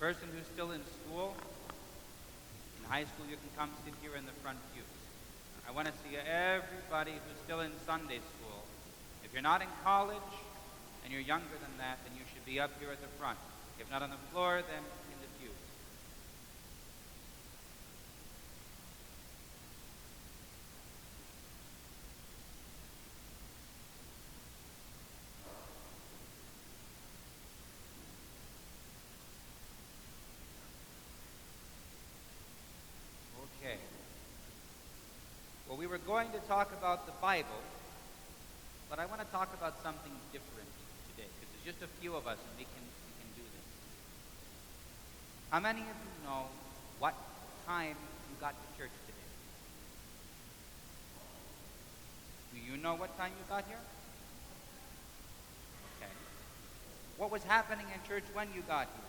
Person who's still in school, in high school, you can come sit here in the front pews. I want to see everybody who's still in Sunday school. If you're not in college and you're younger than that, then you should be up here at the front. If not on the floor, then in the pews. Okay. Well, we were going to talk about the Bible, but I want to talk about something different today, because there's just a few of us and we can do this. How many of you know what time you got to church today? Do you know what time you got here? Okay. What was happening in church when you got here?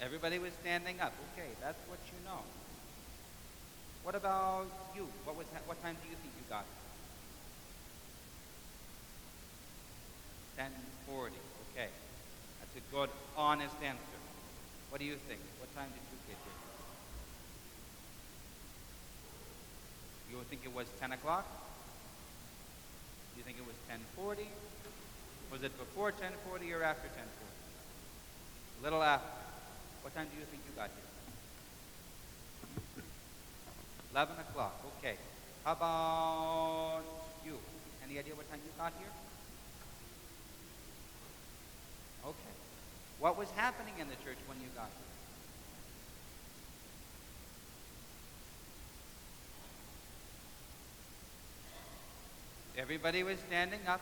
Everybody was standing up. Okay, that's what you know. What about you? What time do you think you got? 10:40. Okay, that's a good, honest answer. What do you think? What time did you get here? You think it was 10 o'clock? Do you think it was 10:40? Was it before 10:40 or after 10:40? A little after. What time do you think you got here? 11 o'clock. Okay. How about you? Any idea what time you got here? Okay. What was happening in the church when you got here? Everybody was standing up.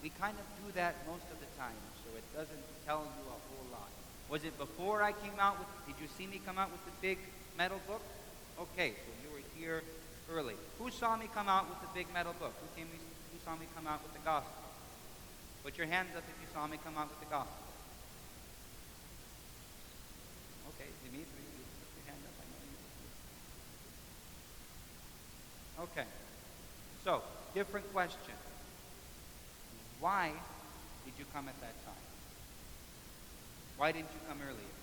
We kind of do that most of the time, so it doesn't tell you a whole lot. Was it before I came out with, did you see me come out with the big metal book? Okay, so you were here early. Who saw me come out with the big metal book? Who saw me come out with the gospel? Put your hands up if you saw me come out with the gospel. Okay, Dimitri, you put your hand up. I know you. Okay, so different question. Why did you come at that time? Why didn't you come earlier?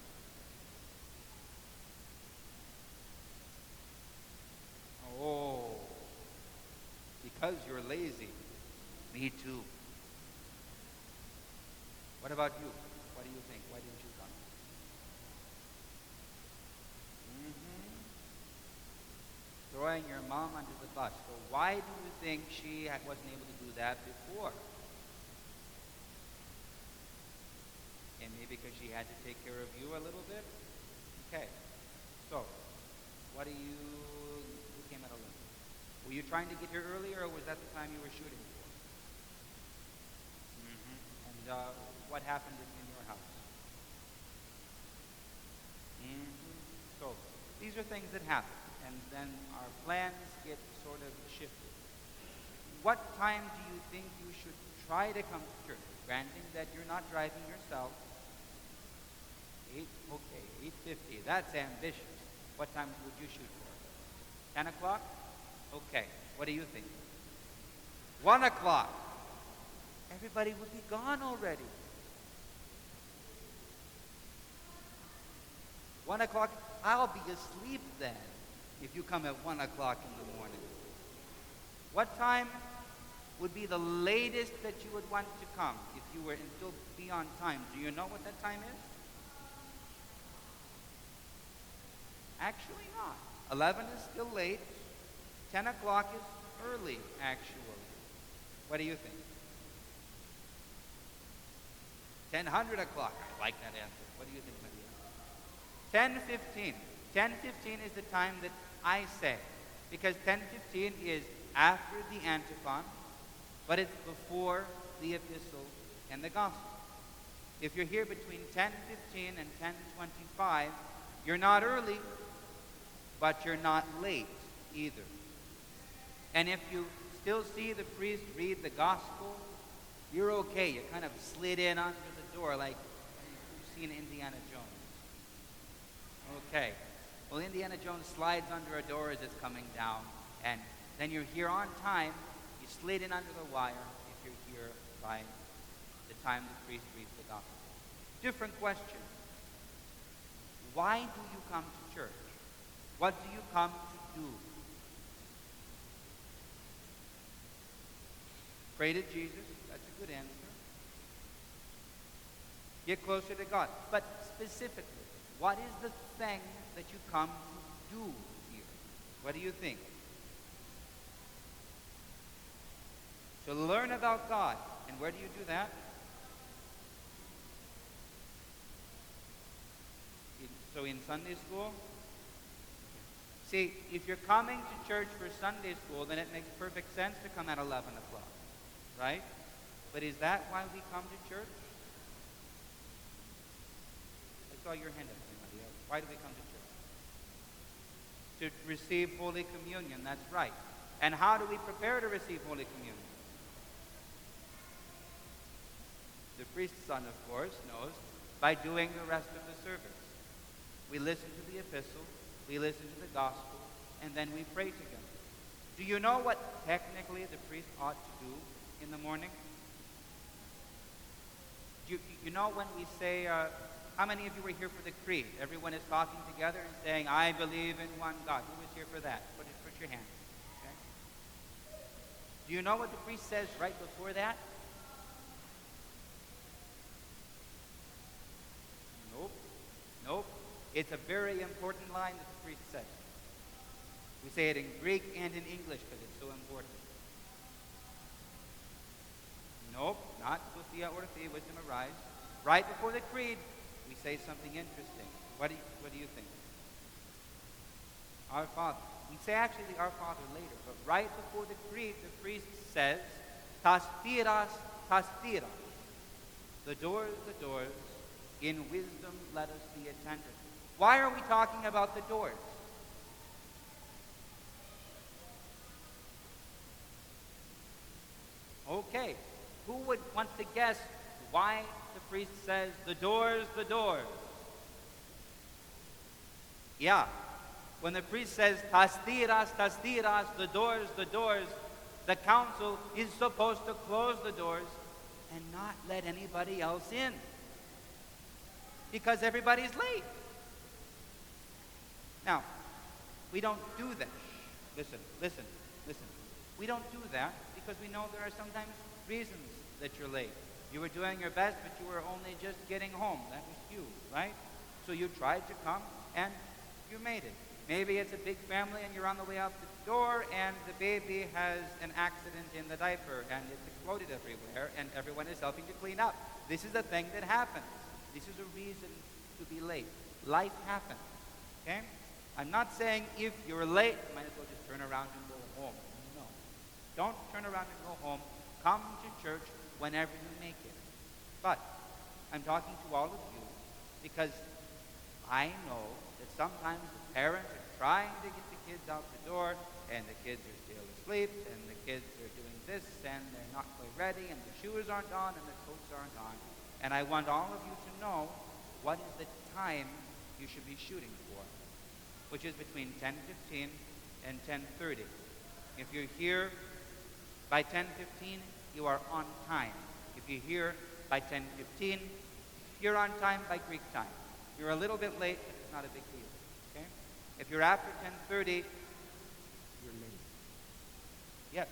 Oh, because you're lazy. Me too. What about you? What do you think? Why didn't you come? Throwing your mom under the bus. So why do you think she wasn't able to do that before? And maybe because she had to take care of you a little bit? Okay. So, who came at 11? Were you trying to get here earlier, or was that the time you were shooting for? And what happened in your house? So, these are things that happen, and then our plans get sort of shifted. What time do you think you should try to come to church? Granting that you're not driving yourself. 8:50. That's ambitious. What time would you shoot for? 10 o'clock? Okay. What do you think? 1 o'clock. Everybody would be gone already. 1 o'clock? I'll be asleep then if you come at 1 o'clock in the morning. What time would be the latest that you would want to come if you were and still be on time? Do you know what that time is? Actually not. 11 is still late. 10 o'clock is early, actually. What do you think? 10:00 o'clock. I like that answer. What do you think, Maria? 10:15. 10:15 is the time that I say, because 10:15 is after the antiphon, but it's before the epistle and the gospel. If you're here between 10:15 and 10:25, you're not early, but you're not late either. And if you still see the priest read the gospel, you're okay. You kind of slid in under the door like you've seen Indiana Jones. Okay. Well, Indiana Jones slides under a door as it's coming down, and then you're here on time. You slid in under the wire if you're here by the time the priest reads the gospel. Different question. Why do you come to church? What do you come to do? Pray to Jesus. That's a good answer. Get closer to God. But specifically, what is the thing that you come to do here? What do you think? To learn about God. And where do you do that? So in Sunday school? See, if you're coming to church for Sunday school, then it makes perfect sense to come at 11 o'clock. Right? But is that why we come to church? I saw your hand up, somebody else. Why do we come to church? To receive Holy Communion, that's right. And how do we prepare to receive Holy Communion? The priest's son, of course, knows by doing the rest of the service. We listen to the epistle, we listen to the gospel, and then we pray together. Do you know what technically the priest ought to do in the morning? You know when we say, how many of you were here for the creed? Everyone is talking together and saying, I believe in one God. Who was here for that? Put your hand. Okay? Do you know what the priest says right before that? Nope. It's a very important line that the priest says. We say it in Greek and in English because it's so important. Nope, not Sophia Orthi, wisdom arise. Right before the creed, we say something interesting. What do you think? Our Father. We say actually the Our Father later, but right before the creed, the priest says, Tas piras, tas piras. The doors, in wisdom let us be attentive. Why are we talking about the doors? Okay, who would want to guess why the priest says, the doors, the doors? Yeah, when the priest says, tas tiras, the doors, the council is supposed to close the doors and not let anybody else in. Because everybody's late. Now, we don't do that. Listen. We don't do that because we know there are sometimes reasons that you're late. You were doing your best, but you were only just getting home. That was you, right? So you tried to come, and you made it. Maybe it's a big family, and you're on the way out the door, and the baby has an accident in the diaper, and it's exploded everywhere, and everyone is helping to clean up. This is a thing that happens. This is a reason to be late. Life happens, okay? I'm not saying if you're late, you might as well just turn around and go home. No. Don't turn around and go home. Come to church whenever you make it. But I'm talking to all of you because I know that sometimes the parents are trying to get the kids out the door, and the kids are still asleep, and the kids are doing this, and they're not quite ready, and the shoes aren't on, and the coats aren't on. And I want all of you to know what is the time you should be shooting for, which is between 10:15 and 10:30. If you're here by 10:15, you are on time. If you're here by 10:15, you're on time by Greek time. You're a little bit late, but it's not a big deal. Okay? If you're after 10:30, you're late. Yes.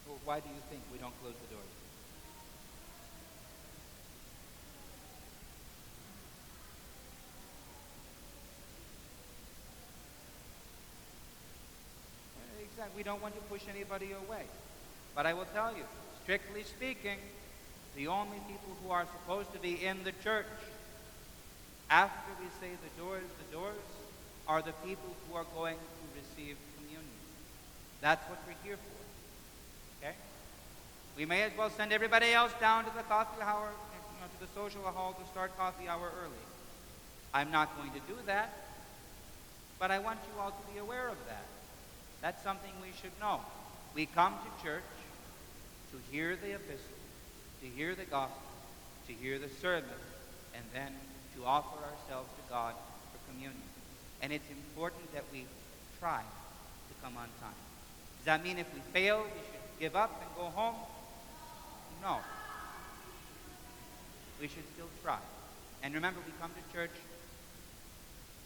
Well, why do you think we don't close the doors? Exactly. We don't want to push anybody away. But I will tell you, strictly speaking, the only people who are supposed to be in the church after we say the doors, are the people who are going to receive communion. That's what we're here for. Okay? We may as well send everybody else down to the coffee hour, to the social hall to start coffee hour early. I'm not going to do that, but I want you all to be aware of that. That's something we should know. We come to church to hear the epistle, to hear the gospel, to hear the sermon, and then to offer ourselves to God for communion. And it's important that we try to come on time. Does that mean if we fail, we should give up and go home? No. We should still try. And remember, we come to church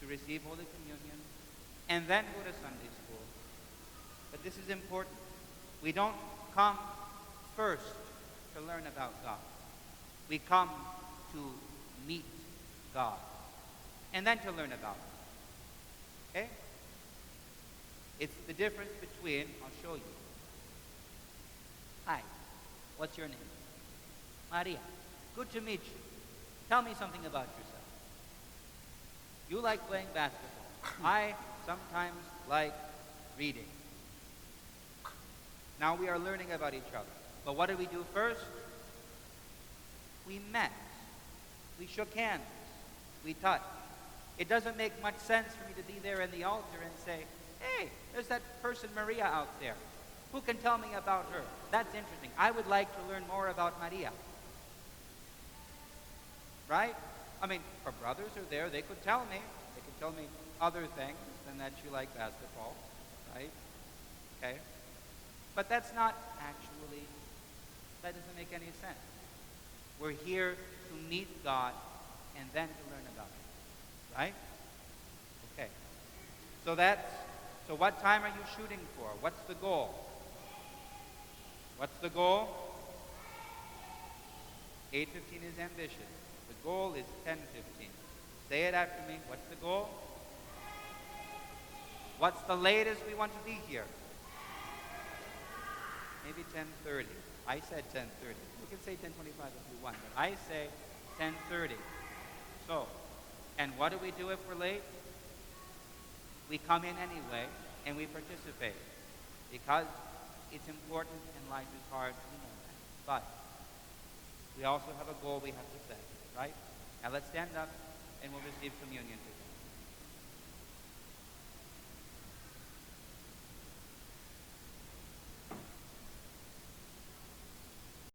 to receive Holy Communion and then go to Sunday school. But this is important. We don't come first to learn about God. We come to meet God and then to learn about Him. Okay? It's the difference between, I'll show you. Hi, what's your name? Maria. Good to meet you. Tell me something about yourself. You like playing basketball. I sometimes like reading. Now we are learning about each other. But what did we do first? We met. We shook hands. We touched. It doesn't make much sense for me to be there in the altar and say, hey, there's that person Maria out there. Who can tell me about her? That's interesting. I would like to learn more about Maria. Right? I mean, her brothers are there. They could tell me. They could tell me other things than that you like basketball. Right? Okay? But that's not actually, that doesn't make any sense. We're here to meet God and then to learn about Him. Right? Okay. So what time are you shooting for? What's the goal? What's the goal? 8:15 is ambitious. The goal is 10:15. Say it after me. What's the goal? What's the latest we want to be here? Maybe 10:30. I said 10:30. You can say 10:25 if you want, but I say 10:30. So, and what do we do if we're late? We come in anyway and we participate because it's important and life is hard. We know that. But we also have a goal we have to set, right? Now let's stand up and we'll receive communion together.